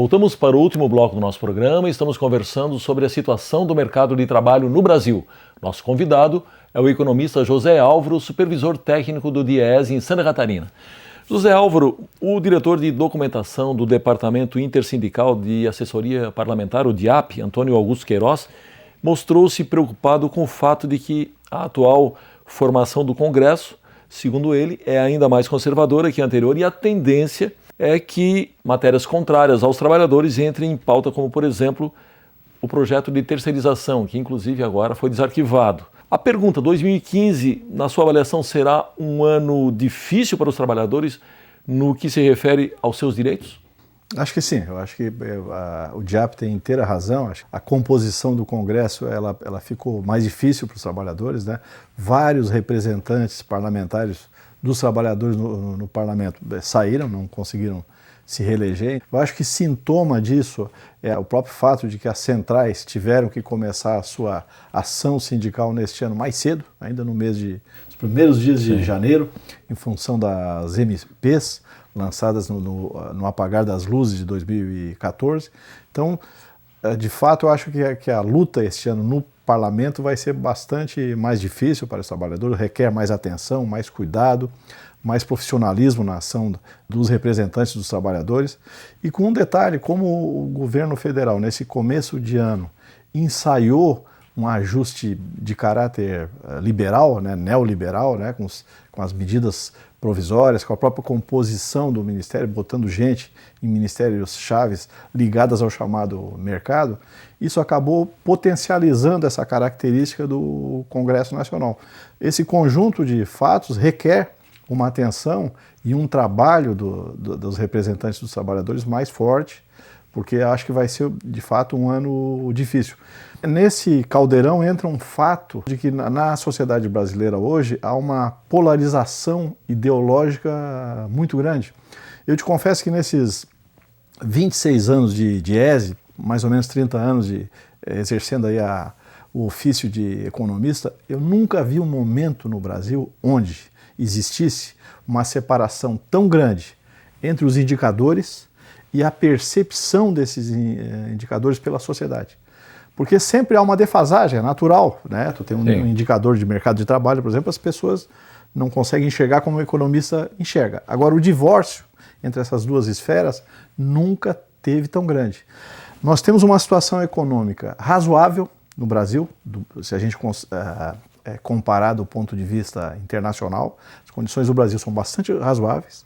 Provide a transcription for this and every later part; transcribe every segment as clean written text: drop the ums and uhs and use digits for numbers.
Voltamos para o último bloco do nosso programa e estamos conversando sobre a situação do mercado de trabalho no Brasil. Nosso convidado é o economista José Álvaro, supervisor técnico do DIEESE em Santa Catarina. José Álvaro, o diretor de documentação do Departamento Intersindical de Assessoria Parlamentar, o DIAP, Antônio Augusto Queiroz, mostrou-se preocupado com o fato de que a atual formação do Congresso, segundo ele, é ainda mais conservadora que a anterior e a tendência é que matérias contrárias aos trabalhadores entrem em pauta, como, por exemplo, o projeto de terceirização, que inclusive agora foi desarquivado. A pergunta, 2015, na sua avaliação, será um ano difícil para os trabalhadores no que se refere aos seus direitos? Acho que sim, eu acho que o DIAP tem inteira razão. A composição do Congresso ela ficou mais difícil para os trabalhadores, né? Vários representantes parlamentares dos trabalhadores no parlamento saíram, não conseguiram se reeleger. Eu acho que sintoma disso é o próprio fato de que as centrais tiveram que começar a sua ação sindical neste ano mais cedo, ainda nos primeiros dias de janeiro, em função das MPs lançadas no apagar das luzes de 2014. Então, de fato, eu acho que a luta este ano no parlamento vai ser bastante mais difícil para os trabalhadores, requer mais atenção, mais cuidado, mais profissionalismo na ação dos representantes dos trabalhadores. E com um detalhe, como o governo federal, nesse começo de ano, ensaiou um ajuste de caráter liberal, né, neoliberal, né, com as medidas provisórias, com a própria composição do Ministério, botando gente em ministérios chaves ligadas ao chamado mercado, isso acabou potencializando essa característica do Congresso Nacional. Esse conjunto de fatos requer uma atenção e um trabalho dos representantes dos trabalhadores mais forte, porque acho que vai ser, de fato, um ano difícil. Nesse caldeirão entra um fato de que na sociedade brasileira hoje há uma polarização ideológica muito grande. Eu te confesso que nesses 26 anos de DIEESE, mais ou menos 30 anos exercendo aí o ofício de economista, eu nunca vi um momento no Brasil onde existisse uma separação tão grande entre os indicadores e a percepção desses indicadores pela sociedade. Porque sempre há uma defasagem, é natural, né? Tu tem um indicador de mercado de trabalho, por exemplo, as pessoas não conseguem enxergar como o economista enxerga. Agora, o divórcio entre essas duas esferas nunca teve tão grande. Nós temos uma situação econômica razoável no Brasil, se a gente comparar do ponto de vista internacional, as condições do Brasil são bastante razoáveis.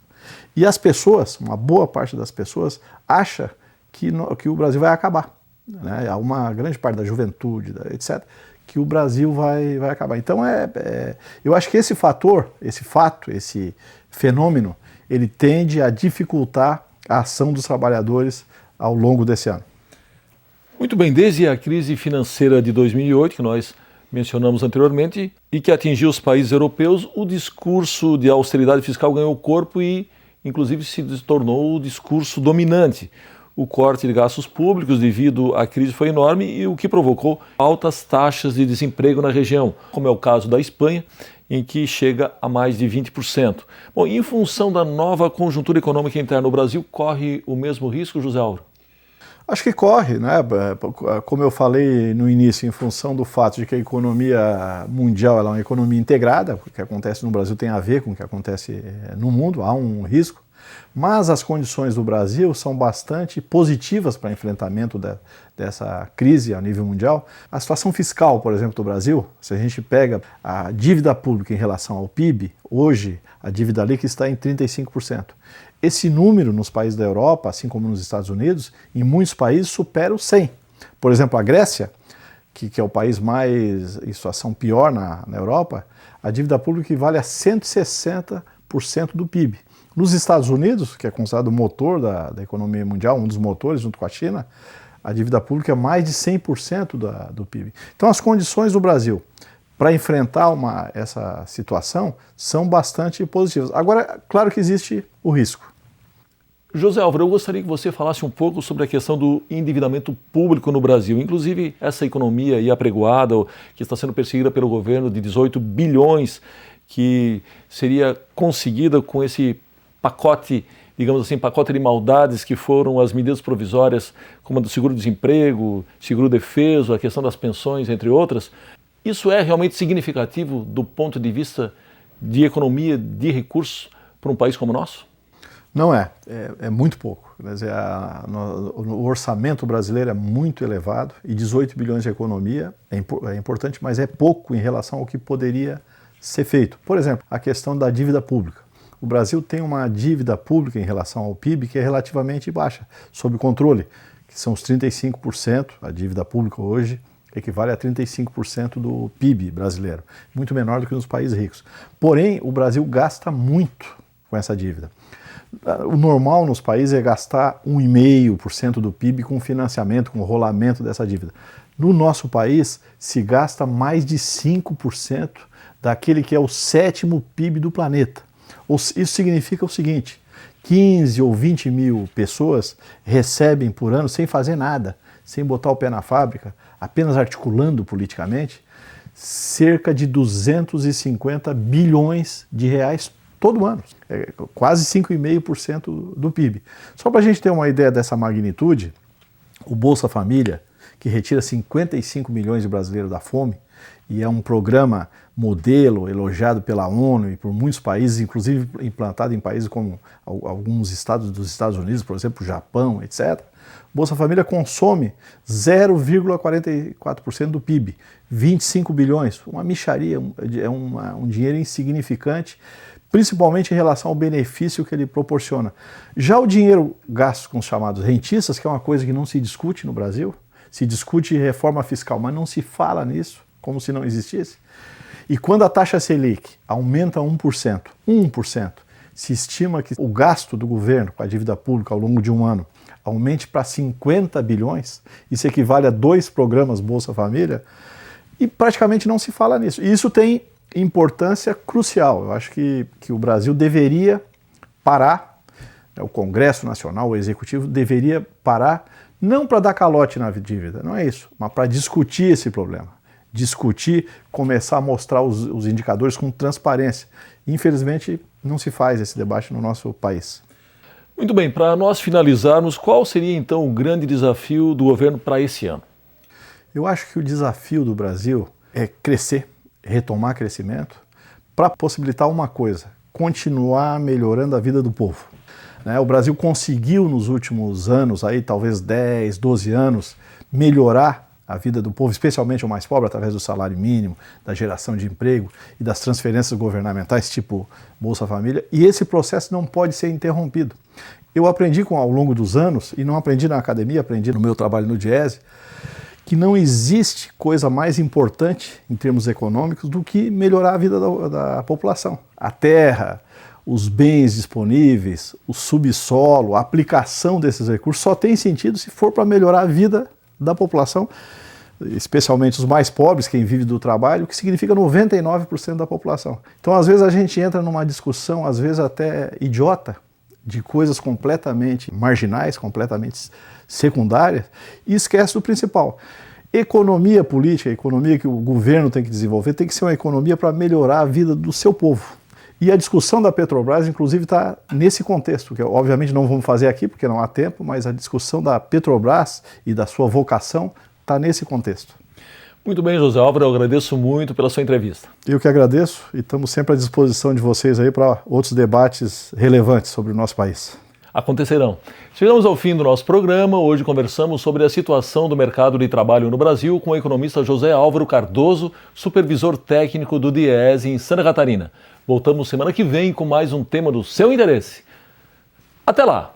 E as pessoas, uma boa parte das pessoas, acha que o Brasil vai acabar. Né? Há uma grande parte da juventude, etc., que o Brasil vai acabar. Então, eu acho que esse fator, esse fenômeno, ele tende a dificultar a ação dos trabalhadores ao longo desse ano. Muito bem, desde a crise financeira de 2008, que nós mencionamos anteriormente, e que atingiu os países europeus, o discurso de austeridade fiscal ganhou corpo e, inclusive, se tornou o discurso dominante. O corte de gastos públicos devido à crise foi enorme e o que provocou altas taxas de desemprego na região, como é o caso da Espanha, em que chega a mais de 20%. Bom, em função da nova conjuntura econômica interna, o Brasil corre o mesmo risco, José Álvaro? Acho que corre, né? Como eu falei no início, em função do fato de que a economia mundial ela é uma economia integrada, o que acontece no Brasil tem a ver com o que acontece no mundo, há um risco, mas as condições do Brasil são bastante positivas para enfrentamento dessa crise a nível mundial. A situação fiscal, por exemplo, do Brasil, se a gente pega a dívida pública em relação ao PIB, hoje a dívida líquida está em 35%. Esse número nos países da Europa, assim como nos Estados Unidos, em muitos países supera os 100%. Por exemplo, a Grécia, que é o país mais em situação pior na Europa, a dívida pública equivale a 160% do PIB. Nos Estados Unidos, que é considerado o motor da economia mundial, um dos motores junto com a China, a dívida pública é mais de 100% do PIB. Então as condições do Brasil para enfrentar essa situação são bastante positivas. Agora, claro que existe o risco. José Álvaro, eu gostaria que você falasse um pouco sobre a questão do endividamento público no Brasil, inclusive essa economia aí apregoada, que está sendo perseguida pelo governo de 18 bilhões, que seria conseguida com esse pacote digamos assim, pacote de maldades que foram as medidas provisórias, como a do seguro-desemprego, seguro-defeso, a questão das pensões, entre outras, isso é realmente significativo do ponto de vista de economia de recursos para um país como o nosso? Não é muito pouco. Quer dizer, o orçamento brasileiro é muito elevado e 18 bilhões de economia é importante, mas é pouco em relação ao que poderia ser feito. Por exemplo, a questão da dívida pública. O Brasil tem uma dívida pública em relação ao PIB que é relativamente baixa, sob controle, que são os 35%. A dívida pública hoje equivale a 35% do PIB brasileiro, muito menor do que nos países ricos. Porém, o Brasil gasta muito com essa dívida. O normal nos países é gastar 1,5% do PIB com financiamento, com rolamento dessa dívida. No nosso país, se gasta mais de 5% daquele que é o 7º PIB do planeta. Isso significa o seguinte: 15 ou 20 mil pessoas recebem por ano, sem fazer nada, sem botar o pé na fábrica, apenas articulando politicamente, cerca de 250 bilhões de reais todo ano, quase 5,5% do PIB. Só para a gente ter uma ideia dessa magnitude, o Bolsa Família, que retira 55 milhões de brasileiros da fome, e é um programa modelo, elogiado pela ONU e por muitos países, inclusive implantado em países como alguns estados dos Estados Unidos, por exemplo, Japão, etc. Bolsa Família consome 0,44% do PIB, 25 bilhões, uma mixaria, um dinheiro insignificante, principalmente em relação ao benefício que ele proporciona. Já o dinheiro gasto com os chamados rentistas, que é uma coisa que não se discute no Brasil, se discute reforma fiscal, mas não se fala nisso, como se não existisse. E quando a taxa Selic aumenta 1%, se estima que o gasto do governo com a dívida pública ao longo de um ano aumente para 50 bilhões, isso equivale a 2 programas Bolsa Família, e praticamente não se fala nisso. E isso tem importância crucial. Eu acho que o Brasil deveria parar, o Congresso Nacional, o Executivo, deveria parar, não para dar calote na dívida, não é isso, mas para discutir esse problema. Discutir, começar a mostrar os indicadores com transparência. Infelizmente, não se faz esse debate no nosso país. Muito bem, para nós finalizarmos, qual seria então o grande desafio do governo para esse ano? Eu acho que o desafio do Brasil é crescer, retomar crescimento, para possibilitar uma coisa: continuar melhorando a vida do povo. O Brasil conseguiu nos últimos anos, aí, talvez 10, 12 anos, melhorar a vida do povo, especialmente o mais pobre, através do salário mínimo, da geração de emprego e das transferências governamentais, tipo Bolsa Família, e esse processo não pode ser interrompido. Eu aprendi ao longo dos anos, e não aprendi na academia, aprendi no meu trabalho no Diese, que não existe coisa mais importante em termos econômicos do que melhorar a vida da população. A terra, os bens disponíveis, o subsolo, a aplicação desses recursos só tem sentido se for para melhorar a vida da população, especialmente os mais pobres, quem vive do trabalho, que significa 99% da população. Então, às vezes, a gente entra numa discussão, às vezes até idiota, de coisas completamente marginais, completamente secundárias, e esquece do principal. Economia política, a economia que o governo tem que desenvolver, tem que ser uma economia para melhorar a vida do seu povo. E a discussão da Petrobras, inclusive, está nesse contexto, que obviamente não vamos fazer aqui, porque não há tempo, mas a discussão da Petrobras e da sua vocação está nesse contexto. Muito bem, José Álvaro, eu agradeço muito pela sua entrevista. Eu que agradeço e estamos sempre à disposição de vocês aí para outros debates relevantes sobre o nosso país. Acontecerão. Chegamos ao fim do nosso programa. Hoje conversamos sobre a situação do mercado de trabalho no Brasil com o economista José Álvaro Cardoso, supervisor técnico do Diese em Santa Catarina. Voltamos semana que vem com mais um tema do seu interesse. Até lá!